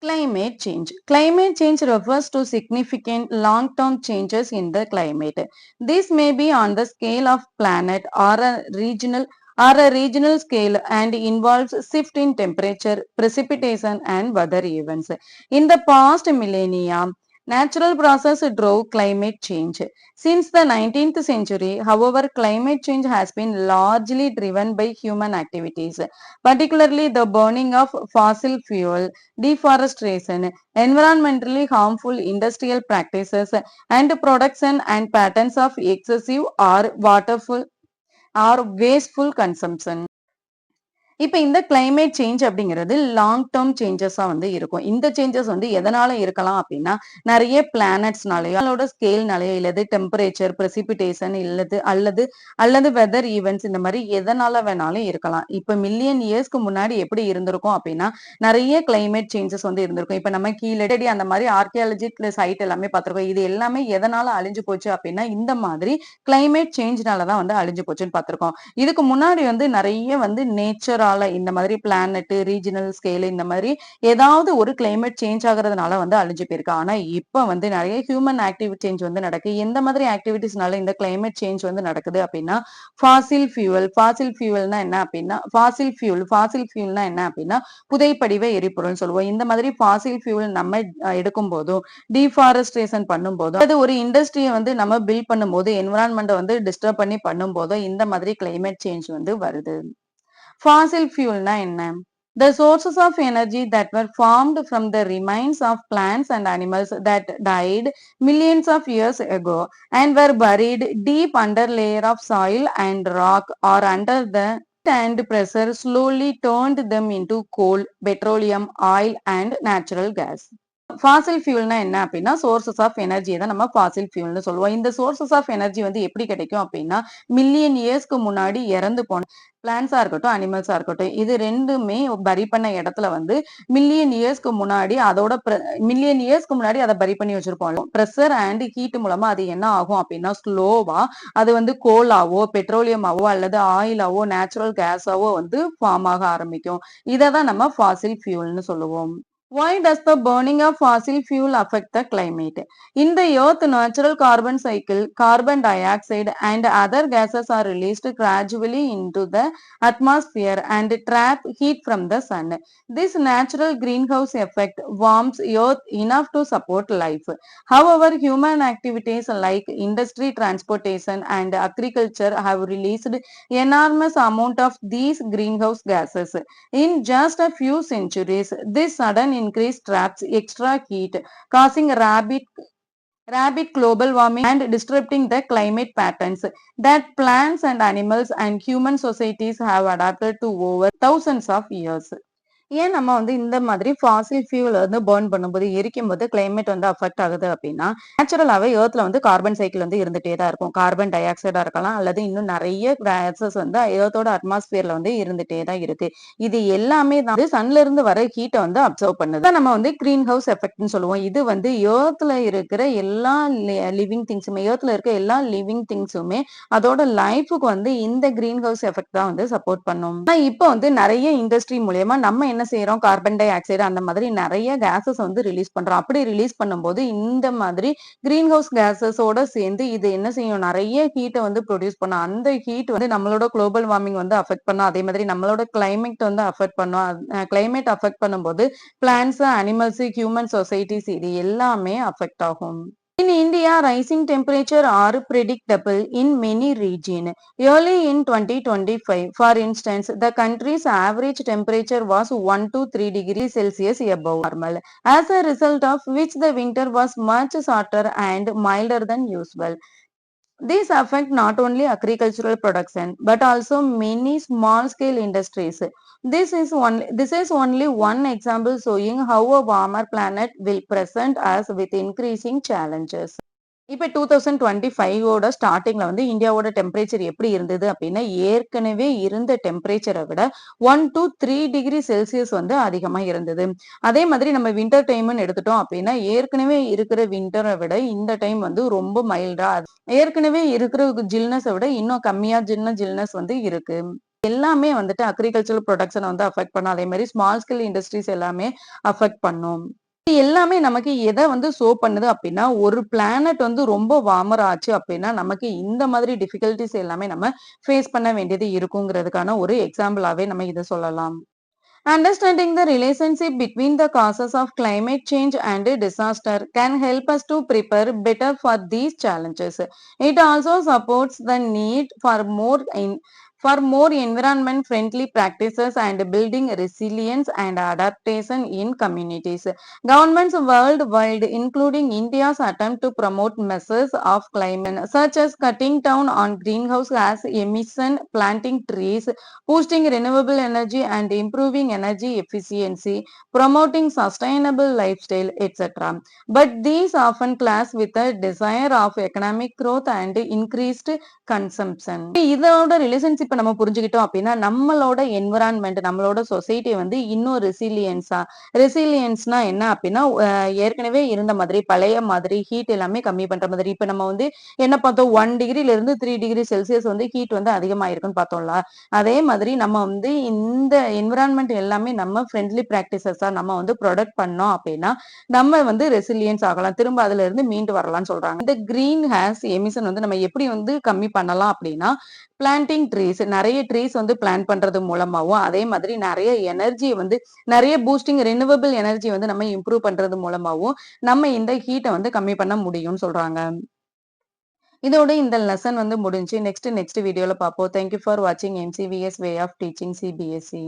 Climate change. Climate change refers to significant long-term changes in the climate. This may be on the scale of planet or a regional scale and involves shift in temperature, precipitation, and weather events. In the past millennia, natural process drove climate change. Since the 19th century, however, climate change has been largely driven by human activities, particularly the burning of fossil fuel, deforestation, environmentally harmful industrial practices, and production and patterns of excessive or wasteful consumption. இப்ப இந்த climate change அப்படிங்கிறது long term சேஞ்சஸா வந்து இருக்கும். இந்த changes வந்து எதனால இருக்கலாம் அப்படின்னா நிறைய பிளானட்ஸ்னாலயோ அதோட ஸ்கேல்னாலயோ இல்லது டெம்பரேச்சர், பிரசிபிடேஷன் அல்லது அல்லது வெதர் ஈவென்ட்ஸ் இந்த மாதிரி எதனால வேணாலும் இருக்கலாம். இப்ப மில்லியன் இயர்ஸ்க்கு முன்னாடி எப்படி இருந்திருக்கும் அப்படின்னா நிறைய கிளைமேட் சேஞ்சஸ் வந்து இருந்திருக்கும். இப்ப நம்ம கீழடி அந்த மாதிரி ஆர்கியாலஜிக்கல் சைட் எல்லாமே பார்த்திருக்கோம். இது எல்லாமே எதனால அழிஞ்சு போச்சு அப்படின்னா இந்த மாதிரி கிளைமேட் சேஞ்ச்னாலதான் வந்து அழிஞ்சு போச்சுன்னு பார்த்திருக்கோம். இதுக்கு முன்னாடி வந்து நிறைய வந்து நேச்சரால இந்த மாதிரி பிளானட், ரீஜனல் ஸ்கேல் இந்த மாதிரி ஏதாவது ஒரு கிளைமேட் சேஞ்ச் ஆகுறதுனால வந்து அழிஞ்சு போயிருக்கு. ஆனா இப்ப வந்து நிறைய ஹியூமன் ஆக்டிவிட்டி சேஞ்ச் வந்து நடக்குது. எந்த மாதிரி ஆக்டிவிட்டிஸ்னால இந்த கிளைமேட் சேஞ்ச் வந்து நடக்குது அப்படின்னா ஃபாசில் ஃபியூவல்னா என்ன அப்படின்னா புதைப்படிவ எரிபொருள் சொல்லுவோம். இந்த மாதிரி ஃபாசில் ஃபியூவல் நம்ம எடுக்கும் போதும் டீஃபாரஸ்டேஷன் பண்ணும் போதும் அது ஒரு இண்டஸ்ட்ரியை வந்து நம்ம பில்ட் பண்ணும் போது என்விரான்மெண்ட் வந்து டிஸ்டர்ப் பண்ணி பண்ணும் போதும் இந்த மாதிரி கிளைமேட் சேஞ்ச் வந்து வருது. ஃபாசில் ஃபியூல்னா என்ன? The sources of energy that were formed from the remains of plants and animals that died millions of years ago and were buried deep under layer of soil and rock or under the and pressure slowly turned them into coal, petroleum, oil and natural gas. Fazil ஃபியூல்னா என்ன அப்படின்னா sources of energy தான் நம்ம ஃபாசில் ஃபியூல்னு சொல்லுவோம். இந்த sources of energy வந்து எப்படி கிடைக்கும் அப்படின்னா மில்லியன் இயர்ஸ்க்கு முன்னாடி இறந்து போன பிளான்ஸா இருக்கட்டும் அனிமல்ஸா இருக்கட்டும் இது ரெண்டுமே பரி பண்ண இடத்துல வந்து மில்லியன் இயர்ஸ்க்கு முன்னாடி அதோட மில்லியன் இயர்ஸ்க்கு முன்னாடி அதை பரி பண்ணி வச்சிருப்போம். ப்ரெஷர் அண்ட் ஹீட் மூலமா அது என்ன ஆகும் அப்படின்னா ஸ்லோவா அது வந்து கோலாவோ பெட்ரோலியமாவோ அல்லது ஆயிலாவோ நேச்சுரல் கேஸாவோ வந்து ஃபார்ம் ஆக ஆரம்பிக்கும். இதை தான் நம்ம ஃபாசில் ஃபியூல்னு சொல்லுவோம். Why does the burning of fossil fuel affect the climate? In the Earth natural carbon cycle, carbon dioxide and other gases are released gradually into the atmosphere and trap heat from the sun. This natural greenhouse effect warms Earth enough to support life. However, human activities like industry, transportation and agriculture have released enormous amount of these greenhouse gases. In just a few centuries, this sudden increase traps extra heat, causing rapid global warming and disrupting the climate patterns that plants and animals and human societies have adapted to over thousands of years. ஏன் நம்ம வந்து இந்த மாதிரி Fazil fuel வந்து burn பண்ணும்போது எரிக்கும் போது climate வந்து அஃபெக்ட் ஆகுது அப்படின்னா நேச்சுரலாவே ஏர்த்ல வந்து கார்பன் சைக்கிள் வந்து இருந்துட்டே தான் இருக்கும். கார்பன் டை ஆக்சைடா இருக்கலாம் அல்லது இன்னும் நிறைய கேசஸ் வந்து ஏர்த்தோட அட்மாஸ்பியர்ல வந்து இருந்துட்டே தான் இருக்கு. இது எல்லாமே தான் சன்ல இருந்து வர ஹீட்டை வந்து அப்சர்வ் பண்ணுது. நம்ம வந்து கிரீன் ஹவுஸ் எஃபெக்ட்னு சொல்லுவோம். இது வந்து ஏர்த்ல இருக்கிற எல்லா லிவிங் திங்ஸுமே ஏர்த்ல இருக்க எல்லா லிவிங் திங்ஸுமே அதோட லைஃபுக்கு வந்து இந்த கிரீன் ஹவுஸ் எஃபெக்ட் தான் வந்து சப்போர்ட் பண்ணும். இப்போ வந்து நிறைய இண்டஸ்ட்ரி மூலியமா நம்ம என்ன செய்யறோம் கார்பன் டை ஆக்சைடு அந்த மாதிரி நிறைய கேசஸ் வந்து ரிலீஸ் பண்றோம். அப்படி ரிலீஸ் பண்ணும்போது இந்த மாதிரி கிரீன் ஹவுஸ் கேசஸோட சேர்ந்து இது என்ன செய்யும் நிறைய ஹீட்டை வந்து ப்ரொடியூஸ் பண்ணும். அந்த ஹீட் வந்து நம்மளோட குளோபல் வார்மிங் வந்து அஃபெக்ட் பண்ணும். அதே மாதிரி நம்மளோட கிளைமேட் வந்து அஃபெக்ட் பண்ணும். கிளைமேட் அஃபெக்ட் பண்ணும்போது பிளான்ஸ் அனிமல்ஸ் ஹியூமன் சொசைட்டிஸ் இது எல்லாமே அஃபெக்ட் ஆகும். In India, rising temperature are predictable in many regions. Early in 2025, for instance, the country's average temperature was 1 to 3 degrees Celsius above normal, as a result of which the winter was much shorter and milder than usual. These affect not only agricultural production but also many small-scale industries. This is only one example showing how a warmer planet will present us with increasing challenges. இப்ப 2025 ஸ்டார்டிங்ல வந்து இந்தியாவோட temperature எப்படி இருந்தது அப்படின்னா ஏற்கனவே இருந்த டெம்பரேச்சரை விட 1 to 3 டிகிரி செல்சியஸ் வந்து அதிகமா இருந்தது. அதே மாதிரி நம்ம வின்டர் டைம்னு எடுத்துட்டோம் அப்படின்னா ஏற்கனவே இருக்கிற வின்டரை விட இந்த டைம் வந்து ரொம்ப மைல்டா ஏற்கனவே இருக்கிற ஜில்னஸை விட இன்னும் கம்மியா ஜில்னஸ் வந்து இருக்கு. எல்லாமே வந்துட்டு அக்ரிகல்ச்சரல் ப்ரொடக்ஷனை வந்து அஃபெக்ட் பண்ணும். அதே மாதிரி ஸ்மால் ஸ்கேல் இண்டஸ்ட்ரீஸ் எல்லாமே அஃபெக்ட் பண்ணும். இது எல்லாமே நமக்கு எதை வந்து ஷோ பண்ணுது அப்படின்னா ஒரு பிளானட் வந்து ரொம்ப வார்மர் ஆச்சு அப்படின்னா நமக்கு இந்த மாதிரி டிஃபிகல்டிஸ் எல்லாமே நம்ம ஃபேஸ் பண்ண வேண்டியது இருக்குங்கிறதுக்கான ஒரு எக்ஸாம்பிளாவே நம்ம இதை சொல்லலாம். Understanding the relationship between the causes of climate change and disaster can help us to prepare better for these challenges. It also supports the need for more environment-friendly practices and building resilience and adaptation in communities. Governments worldwide, including India's attempt to promote measures of climate, such as cutting down on greenhouse gas emission, planting trees, boosting renewable energy and improving energy efficiency, promoting sustainable lifestyle, etc. But these often clash with the desire of economic growth and increased consumption. இதோட relationship நம்ம புரிஞ்சுக்கிட்டோம் அப்படின்னா நம்மளோட environment நம்மளோட society வந்து இன்னும் ரெசிலியன்ஸ்னா என்ன அப்படின்னா ஏற்கனவே இருந்த மாதிரி பழைய மாதிரி ஹீட் எல்லாமே கம்மி பண்ற மாதிரி இப்ப நம்ம வந்து என்ன பார்த்தோம் 1 டிகிரில இருந்து 3 டிகிரி செல்சியஸ் வந்து ஹீட் வந்து அதிகமாயிருக்குன்னு பார்த்தோம்ல. அதே மாதிரி நம்ம வந்து இந்த என்விரான்மெண்ட் எல்லாமே நம்ம ஃப்ரெண்ட்லி பிராக்டிசஸா நம்ம வந்து ப்ரொடக்ட் பண்ணோம் அப்படின்னா நம்ம வந்து ரெசிலியன்ஸ் ஆகலாம். திரும்ப அதுல இருந்து மீண்டு வரலாம்னு சொல்றாங்க. இந்த கிரீன் ஹேஸ் எமிஷன் வந்து நம்ம எப்படி வந்து கம்மி பண்ணலாம் அப்படின்னா பிளான்டிங் ட்ரீஸ் நிறைய ட்ரீஸ் வந்து பிளான் பண்றது மூலமாவும் அதே மாதிரி நிறைய எனர்ஜி வந்து நிறைய பூஸ்டிங் ரெனிவபிள் எனர்ஜி வந்து நம்ம இம்ப்ரூவ் பண்றது மூலமாவும் நம்ம இந்த ஹீட்டை வந்து கம்மி பண்ண முடியும்னு சொல்றாங்க. இதோட இந்த லெசன் வந்து முடிஞ்சு நெக்ஸ்ட் வீடியோல பார்ப்போம். தேங்க்யூ ஃபார் வாட்சிங் MCVS way of teaching CBSE.